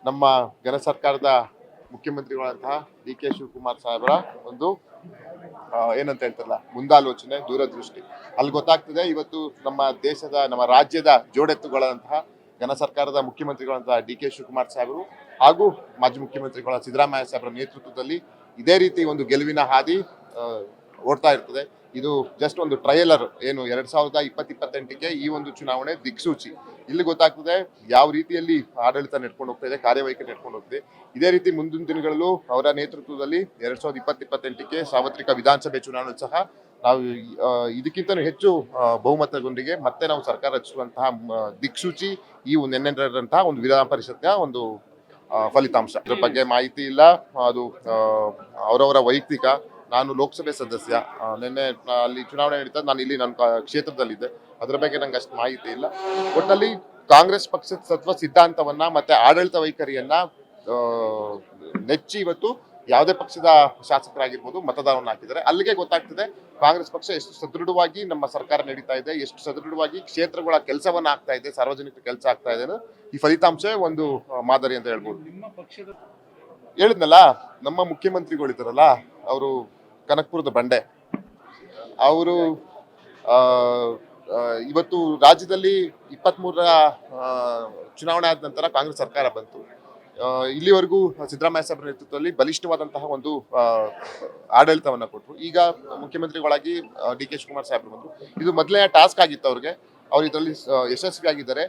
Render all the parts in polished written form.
ನಮ್ಮ ಘನ ಸರ್ಕಾರದ ಮುಖ್ಯಮಂತ್ರಿಗಳಂತಹ ಡಿ ಕೆ ಶಿವಕುಮಾರ್ ಸಾಹೇಬರ ಒಂದು ಏನಂತ ಹೇಳ್ತಾರಲ್ಲ ಮುಂದಾಲೋಚನೆ, ದೂರದೃಷ್ಟಿ. ಅಲ್ಲಿ ಗೊತ್ತಾಗ್ತದೆ ಇವತ್ತು ನಮ್ಮ ರಾಜ್ಯದ ಜೋಡೆತ್ತುಗಳಂತಹ ಘನ ಸರ್ಕಾರದ ಮುಖ್ಯಮಂತ್ರಿಗಳಂತಹ ಡಿ ಕೆ ಶಿವಕುಮಾರ್ ಸಾಹೇಬರು ಹಾಗೂ ಮಾಜಿ ಮುಖ್ಯಮಂತ್ರಿಗಳ ಸಿದ್ದರಾಮಯ್ಯ ಸಾಹೇಬರ ನೇತೃತ್ವದಲ್ಲಿ ಇದೇ ರೀತಿ ಒಂದು ಗೆಲುವಿನ ಹಾದಿ ಓಡ್ತಾ ಇರ್ತದೆ. ಇದು ಜಸ್ಟ್ ಒಂದು ಟ್ರಯಲರ್. ಏನು 2028ಕ್ಕೆ ಈ ಒಂದು ಚುನಾವಣೆ ದಿಕ್ಸೂಚಿ. ಇಲ್ಲಿ ಗೊತ್ತಾಗ್ತದೆ ಯಾವ ರೀತಿಯಲ್ಲಿ ಆಡಳಿತ ನೆಟ್ಕೊಂಡು ಹೋಗ್ತಾ ಇದೆ, ಕಾರ್ಯವೈಖರಿ ನೆಟ್ಕೊಂಡು ಹೋಗ್ತಿದೆ. ಇದೇ ರೀತಿ ಮುಂದಿನ ದಿನಗಳಲ್ಲೂ ಅವರ ನೇತೃತ್ವದಲ್ಲಿ 2028ಕ್ಕೆ ಸಾರ್ವತ್ರಿಕ ವಿಧಾನಸಭೆ ಚುನಾವಣೆ ಸಹ ನಾವು ಇದಕ್ಕಿಂತ ಹೆಚ್ಚು ಬಹುಮತದೊಂದಿಗೆ ಮತ್ತೆ ನಾವು ಸರ್ಕಾರ ರಚಿಸುವಂತಹ ದಿಕ್ಸೂಚಿ ಈ ನೆನ್ನೆಂತಹ ಒಂದು ವಿಧಾನ ಪರಿಷತ್ನ ಒಂದು ಫಲಿತಾಂಶ. ಅದ್ರ ಬಗ್ಗೆ ಮಾಹಿತಿ ಇಲ್ಲ. ಅದು ಅವರವರ ವೈಯಕ್ತಿಕ. ನಾನು ಲೋಕಸಭೆ ಸದಸ್ಯ. ನಿನ್ನೆ ಅಲ್ಲಿ ಚುನಾವಣೆ ನಡೀತಾ, ನಾನು ಇಲ್ಲಿ ನನ್ನ ಕ್ಷೇತ್ರದಲ್ಲಿದ್ದೆ. ಅದರ ಬಗ್ಗೆ ನಂಗೆ ಅಷ್ಟು ಮಾಹಿತಿ ಇಲ್ಲ. ಒಟ್ಟಲ್ಲಿ ಕಾಂಗ್ರೆಸ್ ಪಕ್ಷದ ತತ್ವ ಸಿದ್ಧಾಂತವನ್ನ ಮತ್ತೆ ಆಡಳಿತ ವೈಖರಿಯನ್ನ ನೆಚ್ಚಿ ಇವತ್ತು ಯಾವುದೇ ಪಕ್ಷದ ಶಾಸಕರಾಗಿರ್ಬೋದು ಮತದಾರವನ್ನು ಹಾಕಿದ್ದಾರೆ. ಅಲ್ಲಿಗೆ ಗೊತ್ತಾಗ್ತದೆ ಕಾಂಗ್ರೆಸ್ ಪಕ್ಷ ಎಷ್ಟು ಸದೃಢವಾಗಿ ನಮ್ಮ ಸರ್ಕಾರ ನಡೀತಾ ಇದೆ, ಎಷ್ಟು ಸದೃಢವಾಗಿ ಕ್ಷೇತ್ರಗಳ ಕೆಲಸವನ್ನ ಆಗ್ತಾ ಇದೆ, ಸಾರ್ವಜನಿಕ ಕೆಲಸ ಆಗ್ತಾ ಇದೆ. ಈ ಫಲಿತಾಂಶ ಒಂದು ಮಾದರಿ ಅಂತ ಹೇಳ್ಬೋದು. ಹೇಳಿದ್ನಲ್ಲ, ನಮ್ಮ ಮುಖ್ಯಮಂತ್ರಿಗಳಿದ್ದಾರಲ್ಲ, ಅವರು ಕನಕಪುರದ ಬಂಡೆ. ಅವರು ಇವತ್ತು ರಾಜ್ಯದಲ್ಲಿ 23ರ ಚುನಾವಣೆ ಆದ ನಂತರ ಕಾಂಗ್ರೆಸ್ ಸರ್ಕಾರ ಬಂತು. ಇಲ್ಲಿವರೆಗೂ ಸಿದ್ದರಾಮಯ್ಯ ಸಾಹೇಬರ ನೇತೃತ್ವದಲ್ಲಿ ಬಲಿಷ್ಠವಾದಂತಹ ಒಂದು ಆಡಳಿತವನ್ನ ಕೊಟ್ಟರು. ಈಗ ಮುಖ್ಯಮಂತ್ರಿಗಳಾಗಿ ಡಿ ಕೆ ಶಿವಕುಮಾರ್ ಸಾಹೇಬರು ಬಂದರು. ಇದು ಮೊದಲನೇ ಟಾಸ್ಕ್ ಆಗಿತ್ತು ಅವ್ರಿಗೆ. ಅವ್ರು ಇದರಲ್ಲಿ ಯಶಸ್ವಿಯಾಗಿದ್ದಾರೆ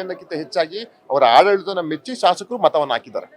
ಅನ್ನೋಕ್ಕಿಂತ ಹೆಚ್ಚಾಗಿ ಅವರ ಆಡಳಿತನ ಮೆಚ್ಚಿ ಶಾಸಕರು ಮತವನ್ನು ಹಾಕಿದ್ದಾರೆ.